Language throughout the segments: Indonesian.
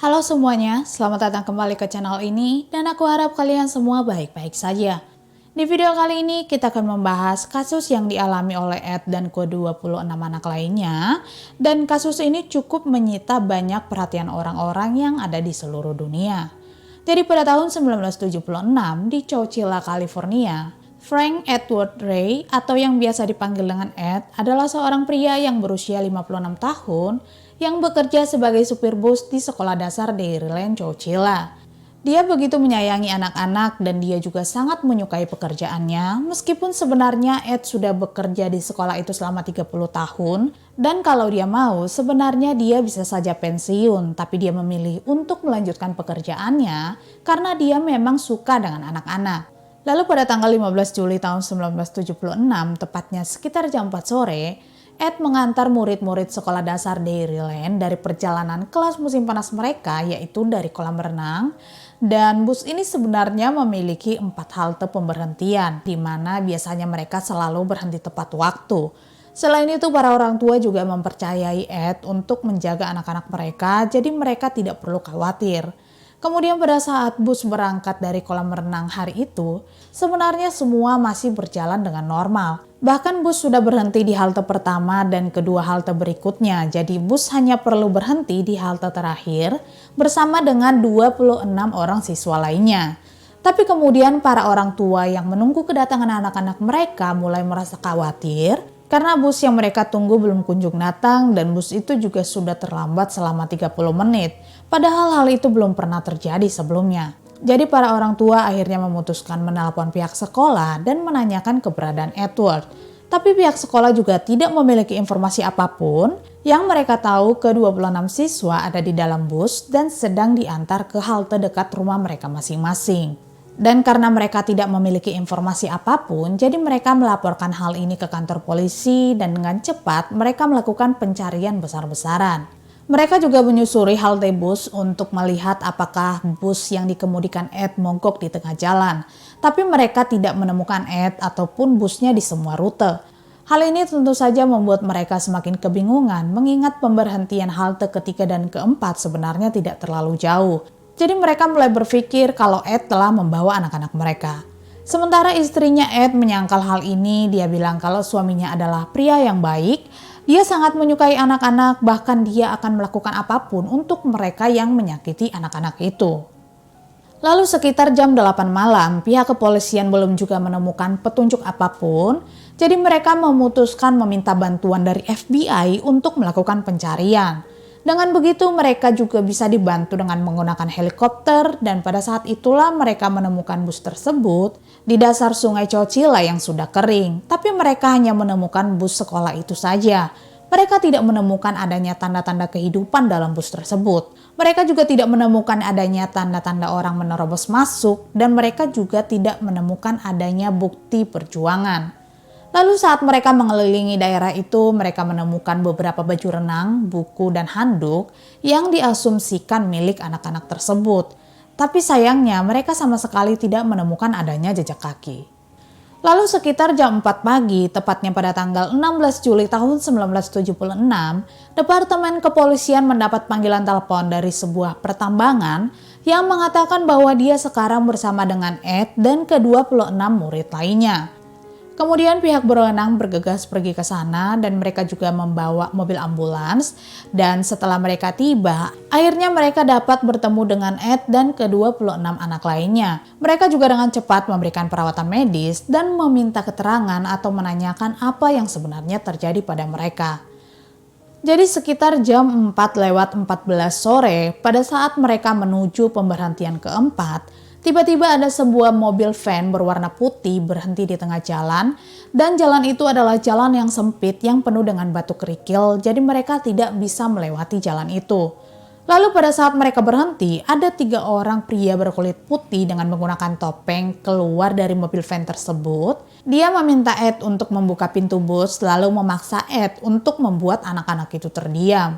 Halo semuanya, selamat datang kembali ke channel ini dan aku harap kalian semua baik-baik saja. Di video kali ini kita akan membahas kasus yang dialami oleh Ed dan ke-26 anak lainnya, dan kasus ini cukup menyita banyak perhatian orang-orang yang ada di seluruh dunia. Jadi pada tahun 1976 di Chowchilla, California, Frank Edward Ray atau yang biasa dipanggil dengan Ed adalah seorang pria yang berusia 56 tahun yang bekerja sebagai supir bus di sekolah dasar Dairyland Chowchilla. Dia begitu menyayangi anak-anak dan dia juga sangat menyukai pekerjaannya, meskipun sebenarnya Ed sudah bekerja di sekolah itu selama 30 tahun, dan kalau dia mau sebenarnya dia bisa saja pensiun, tapi dia memilih untuk melanjutkan pekerjaannya karena dia memang suka dengan anak-anak. Lalu pada tanggal 15 Juli tahun 1976, tepatnya sekitar jam 4 sore, Ed mengantar murid-murid sekolah dasar Dairyland dari perjalanan kelas musim panas mereka, yaitu dari kolam renang. Dan bus ini sebenarnya memiliki 4 halte pemberhentian, di mana biasanya mereka selalu berhenti tepat waktu. Selain itu, para orang tua juga mempercayai Ed untuk menjaga anak-anak mereka, jadi mereka tidak perlu khawatir. Kemudian pada saat bus berangkat dari kolam renang hari itu, sebenarnya semua masih berjalan dengan normal. Bahkan bus sudah berhenti di halte pertama dan kedua halte berikutnya, jadi bus hanya perlu berhenti di halte terakhir bersama dengan 26 orang siswa lainnya. Tapi kemudian para orang tua yang menunggu kedatangan anak-anak mereka mulai merasa khawatir karena bus yang mereka tunggu belum kunjung datang dan bus itu juga sudah terlambat selama 30 menit. Padahal hal itu belum pernah terjadi sebelumnya. Jadi para orang tua akhirnya memutuskan menelpon pihak sekolah dan menanyakan keberadaan Edward. Tapi pihak sekolah juga tidak memiliki informasi apapun. Yang mereka tahu ke-26 siswa ada di dalam bus dan sedang diantar ke halte dekat rumah mereka masing-masing. Dan karena mereka tidak memiliki informasi apapun, jadi mereka melaporkan hal ini ke kantor polisi dan dengan cepat mereka melakukan pencarian besar-besaran. Mereka juga menyusuri halte bus untuk melihat apakah bus yang dikemudikan Ed mogok di tengah jalan. Tapi mereka tidak menemukan Ed ataupun busnya di semua rute. Hal ini tentu saja membuat mereka semakin kebingungan mengingat pemberhentian halte ketiga dan keempat sebenarnya tidak terlalu jauh. Jadi mereka mulai berpikir kalau Ed telah membawa anak-anak mereka. Sementara istrinya Ed menyangkal hal ini, dia bilang kalau suaminya adalah pria yang baik, dia sangat menyukai anak-anak, bahkan dia akan melakukan apapun untuk mereka yang menyakiti anak-anak itu. Lalu sekitar jam 8 malam, pihak kepolisian belum juga menemukan petunjuk apapun, jadi mereka memutuskan meminta bantuan dari FBI untuk melakukan pencarian. Dengan begitu mereka juga bisa dibantu dengan menggunakan helikopter dan pada saat itulah mereka menemukan bus tersebut di dasar sungai Chowchilla yang sudah kering. Tapi mereka hanya menemukan bus sekolah itu saja. Mereka tidak menemukan adanya tanda-tanda kehidupan dalam bus tersebut. Mereka juga tidak menemukan adanya tanda-tanda orang menerobos masuk dan mereka juga tidak menemukan adanya bukti perjuangan. Lalu saat mereka mengelilingi daerah itu, mereka menemukan beberapa baju renang, buku, dan handuk yang diasumsikan milik anak-anak tersebut. Tapi sayangnya mereka sama sekali tidak menemukan adanya jejak kaki. Lalu sekitar jam 4 pagi, tepatnya pada tanggal 16 Juli tahun 1976, Departemen Kepolisian mendapat panggilan telepon dari sebuah pertambangan yang mengatakan bahwa dia sekarang bersama dengan Ed dan ke-26 murid lainnya. Kemudian pihak berwenang bergegas pergi ke sana dan mereka juga membawa mobil ambulans dan setelah mereka tiba, akhirnya mereka dapat bertemu dengan Ed dan ke-26 anak lainnya. Mereka juga dengan cepat memberikan perawatan medis dan meminta keterangan atau menanyakan apa yang sebenarnya terjadi pada mereka. Jadi sekitar jam 4:14 sore pada saat mereka menuju pemberhentian keempat, tiba-tiba ada sebuah mobil van berwarna putih berhenti di tengah jalan dan jalan itu adalah jalan yang sempit yang penuh dengan batu kerikil, jadi mereka tidak bisa melewati jalan itu. Lalu pada saat mereka berhenti, ada 3 orang pria berkulit putih dengan menggunakan topeng keluar dari mobil van tersebut. Dia meminta Ed untuk membuka pintu bus lalu memaksa Ed untuk membuat anak-anak itu terdiam.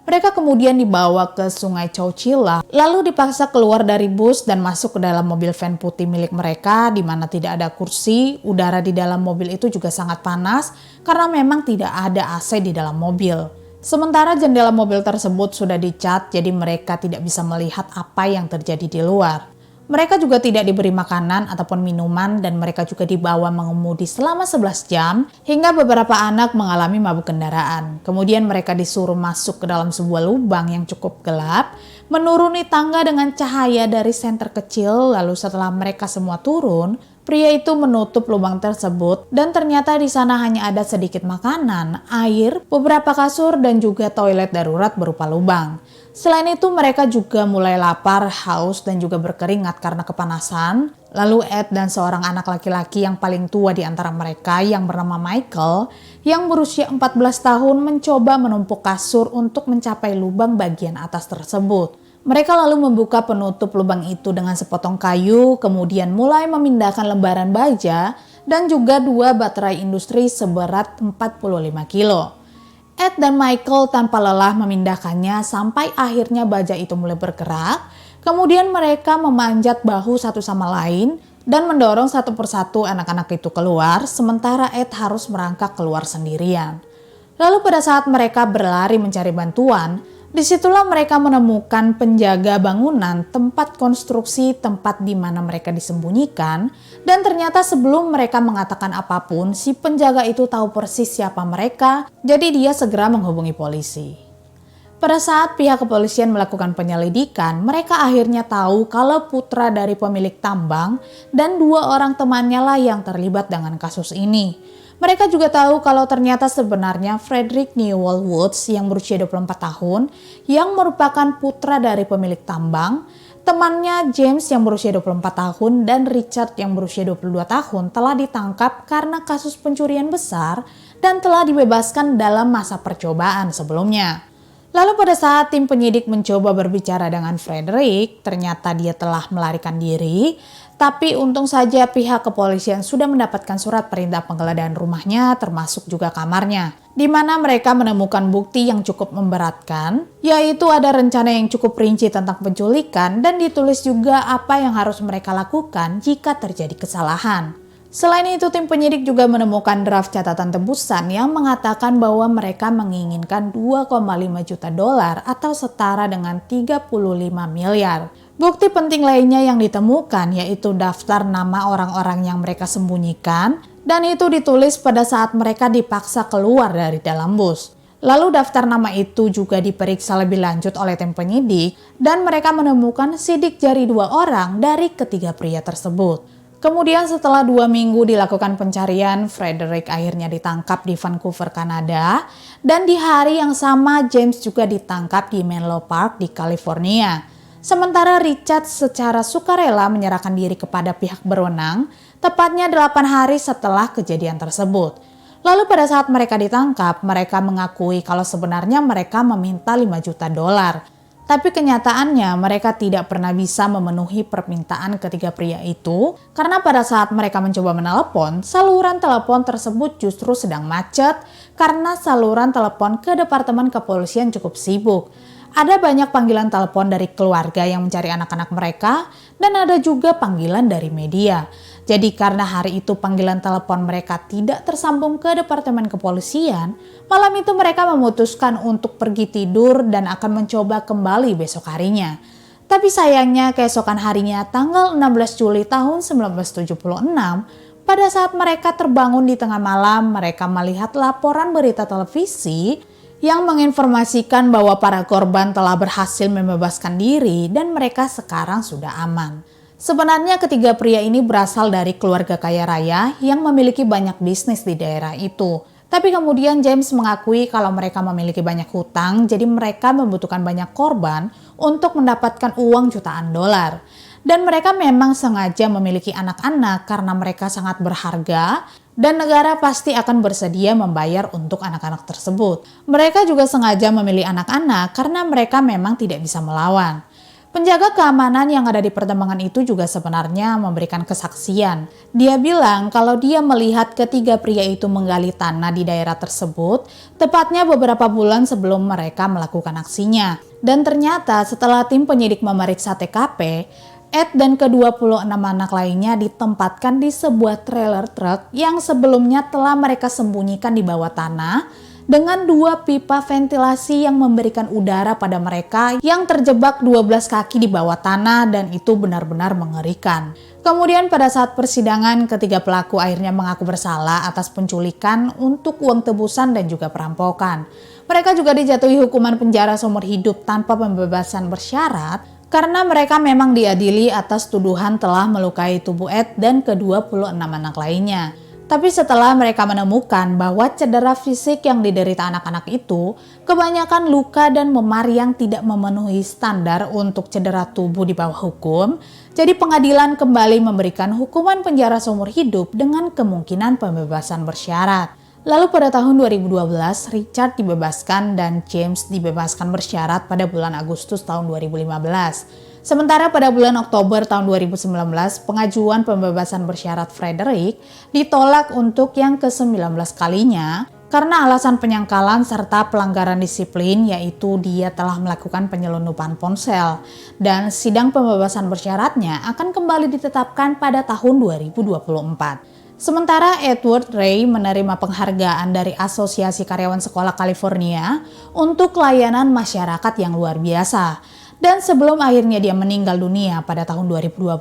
Mereka kemudian dibawa ke sungai Chowchilla, lalu dipaksa keluar dari bus dan masuk ke dalam mobil van putih milik mereka di mana tidak ada kursi. Udara di dalam mobil itu juga sangat panas karena memang tidak ada AC di dalam mobil. Sementara jendela mobil tersebut sudah dicat, jadi mereka tidak bisa melihat apa yang terjadi di luar. Mereka juga tidak diberi makanan ataupun minuman dan mereka juga dibawa mengemudi selama 11 jam hingga beberapa anak mengalami mabuk kendaraan. Kemudian mereka disuruh masuk ke dalam sebuah lubang yang cukup gelap, menuruni tangga dengan cahaya dari senter kecil, lalu setelah mereka semua turun, pria itu menutup lubang tersebut dan ternyata di sana hanya ada sedikit makanan, air, beberapa kasur dan juga toilet darurat berupa lubang. Selain itu mereka juga mulai lapar, haus dan juga berkeringat karena kepanasan. Lalu Ed dan seorang anak laki-laki yang paling tua di antara mereka yang bernama Michael yang berusia 14 tahun mencoba menumpuk kasur untuk mencapai lubang bagian atas tersebut. Mereka lalu membuka penutup lubang itu dengan sepotong kayu, kemudian mulai memindahkan lembaran baja dan juga 2 baterai industri seberat 45 kilo. Ed dan Michael tanpa lelah memindahkannya sampai akhirnya baja itu mulai bergerak. Kemudian mereka memanjat bahu satu sama lain dan mendorong satu persatu anak-anak itu keluar, sementara Ed harus merangkak keluar sendirian. Lalu pada saat mereka berlari mencari bantuan, disitulah mereka menemukan penjaga bangunan tempat konstruksi tempat di mana mereka disembunyikan, dan ternyata sebelum mereka mengatakan apapun, si penjaga itu tahu persis siapa mereka, jadi dia segera menghubungi polisi. Pada saat pihak kepolisian melakukan penyelidikan, mereka akhirnya tahu kalau putra dari pemilik tambang dan 2 orang temannya lah yang terlibat dengan kasus ini. Mereka juga tahu kalau ternyata sebenarnya Frederick Newell Woods yang berusia 24 tahun, yang merupakan putra dari pemilik tambang, temannya James yang berusia 24 tahun, dan Richard yang berusia 22 tahun telah ditangkap karena kasus pencurian besar dan telah dibebaskan dalam masa percobaan sebelumnya. Lalu pada saat tim penyidik mencoba berbicara dengan Frederick, ternyata dia telah melarikan diri. Tapi untung saja pihak kepolisian sudah mendapatkan surat perintah penggeledahan rumahnya termasuk juga kamarnya, di mana mereka menemukan bukti yang cukup memberatkan, yaitu ada rencana yang cukup rinci tentang penculikan dan ditulis juga apa yang harus mereka lakukan jika terjadi kesalahan. Selain itu, tim penyidik juga menemukan draft catatan tebusan yang mengatakan bahwa mereka menginginkan 2,5 juta dolar atau setara dengan 35 miliar. Bukti penting lainnya yang ditemukan yaitu daftar nama orang-orang yang mereka sembunyikan, dan itu ditulis pada saat mereka dipaksa keluar dari dalam bus. Lalu daftar nama itu juga diperiksa lebih lanjut oleh tim penyidik dan mereka menemukan sidik jari 2 orang dari ketiga pria tersebut. Kemudian setelah 2 minggu dilakukan pencarian, Frederick akhirnya ditangkap di Vancouver, Kanada, dan di hari yang sama James juga ditangkap di Menlo Park di California. Sementara Richard secara sukarela menyerahkan diri kepada pihak berwenang, tepatnya 8 hari setelah kejadian tersebut. Lalu pada saat mereka ditangkap, mereka mengakui kalau sebenarnya mereka meminta 5 juta dolar. Tapi kenyataannya mereka tidak pernah bisa memenuhi permintaan ketiga pria itu karena pada saat mereka mencoba menelepon, saluran telepon tersebut justru sedang macet karena saluran telepon ke Departemen Kepolisian cukup sibuk. Ada banyak panggilan telepon dari keluarga yang mencari anak-anak mereka dan ada juga panggilan dari media. Jadi karena hari itu panggilan telepon mereka tidak tersambung ke Departemen Kepolisian, malam itu mereka memutuskan untuk pergi tidur dan akan mencoba kembali besok harinya. Tapi sayangnya keesokan harinya tanggal 16 Juli tahun 1976, pada saat mereka terbangun di tengah malam, mereka melihat laporan berita televisi yang menginformasikan bahwa para korban telah berhasil membebaskan diri dan mereka sekarang sudah aman. Sebenarnya ketiga pria ini berasal dari keluarga kaya raya yang memiliki banyak bisnis di daerah itu. Tapi kemudian James mengakui kalau mereka memiliki banyak hutang, jadi mereka membutuhkan banyak korban untuk mendapatkan uang jutaan dolar. Dan mereka memang sengaja memiliki anak-anak karena mereka sangat berharga dan negara pasti akan bersedia membayar untuk anak-anak tersebut. Mereka juga sengaja memilih anak-anak karena mereka memang tidak bisa melawan. Penjaga keamanan yang ada di pertambangan itu juga sebenarnya memberikan kesaksian. Dia bilang kalau dia melihat ketiga pria itu menggali tanah di daerah tersebut, tepatnya beberapa bulan sebelum mereka melakukan aksinya. Dan ternyata setelah tim penyidik memeriksa TKP, Ed dan ke-26 anak lainnya ditempatkan di sebuah trailer truk yang sebelumnya telah mereka sembunyikan di bawah tanah dengan 2 pipa ventilasi yang memberikan udara pada mereka yang terjebak 12 kaki di bawah tanah, dan itu benar-benar mengerikan. Kemudian pada saat persidangan, ketiga pelaku akhirnya mengaku bersalah atas penculikan untuk uang tebusan dan juga perampokan. Mereka juga dijatuhi hukuman penjara seumur hidup tanpa pembebasan bersyarat karena mereka memang diadili atas tuduhan telah melukai tubuh Ed dan ke-26 anak lainnya. Tapi setelah mereka menemukan bahwa cedera fisik yang diderita anak-anak itu kebanyakan luka dan memar yang tidak memenuhi standar untuk cedera tubuh di bawah hukum, jadi pengadilan kembali memberikan hukuman penjara seumur hidup dengan kemungkinan pembebasan bersyarat. Lalu pada tahun 2012, Richard dibebaskan dan James dibebaskan bersyarat pada bulan Agustus tahun 2015. Sementara pada bulan Oktober tahun 2019, pengajuan pembebasan bersyarat Frederick ditolak untuk yang ke-19 kalinya karena alasan penyangkalan serta pelanggaran disiplin, yaitu dia telah melakukan penyelundupan ponsel. Dan sidang pembebasan bersyaratnya akan kembali ditetapkan pada tahun 2024. Sementara Edward Ray menerima penghargaan dari Asosiasi Karyawan Sekolah California untuk layanan masyarakat yang luar biasa. Dan sebelum akhirnya dia meninggal dunia pada tahun 2012,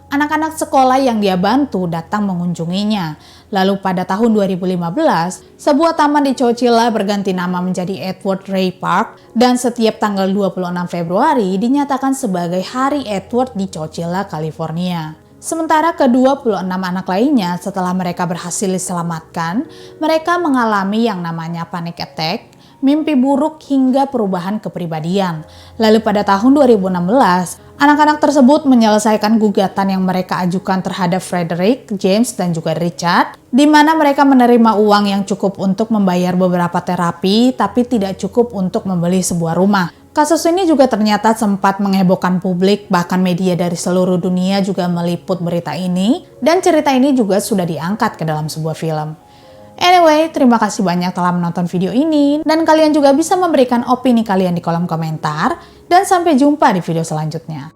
anak-anak sekolah yang dia bantu datang mengunjunginya. Lalu pada tahun 2015, sebuah taman di Chowchilla berganti nama menjadi Edward Ray Park, dan setiap tanggal 26 Februari dinyatakan sebagai Hari Edward di Chowchilla, California. Sementara ke-26 anak lainnya setelah mereka berhasil diselamatkan, mereka mengalami yang namanya panic attack, mimpi buruk hingga perubahan kepribadian. Lalu pada tahun 2016, anak-anak tersebut menyelesaikan gugatan yang mereka ajukan terhadap Frederick, James, dan juga Richard, di mana mereka menerima uang yang cukup untuk membayar beberapa terapi, tapi tidak cukup untuk membeli sebuah rumah. Kasus ini juga ternyata sempat menghebohkan publik, bahkan media dari seluruh dunia juga meliput berita ini, dan cerita ini juga sudah diangkat ke dalam sebuah film. Anyway, terima kasih banyak telah menonton video ini, dan kalian juga bisa memberikan opini kalian di kolom komentar, dan sampai jumpa di video selanjutnya.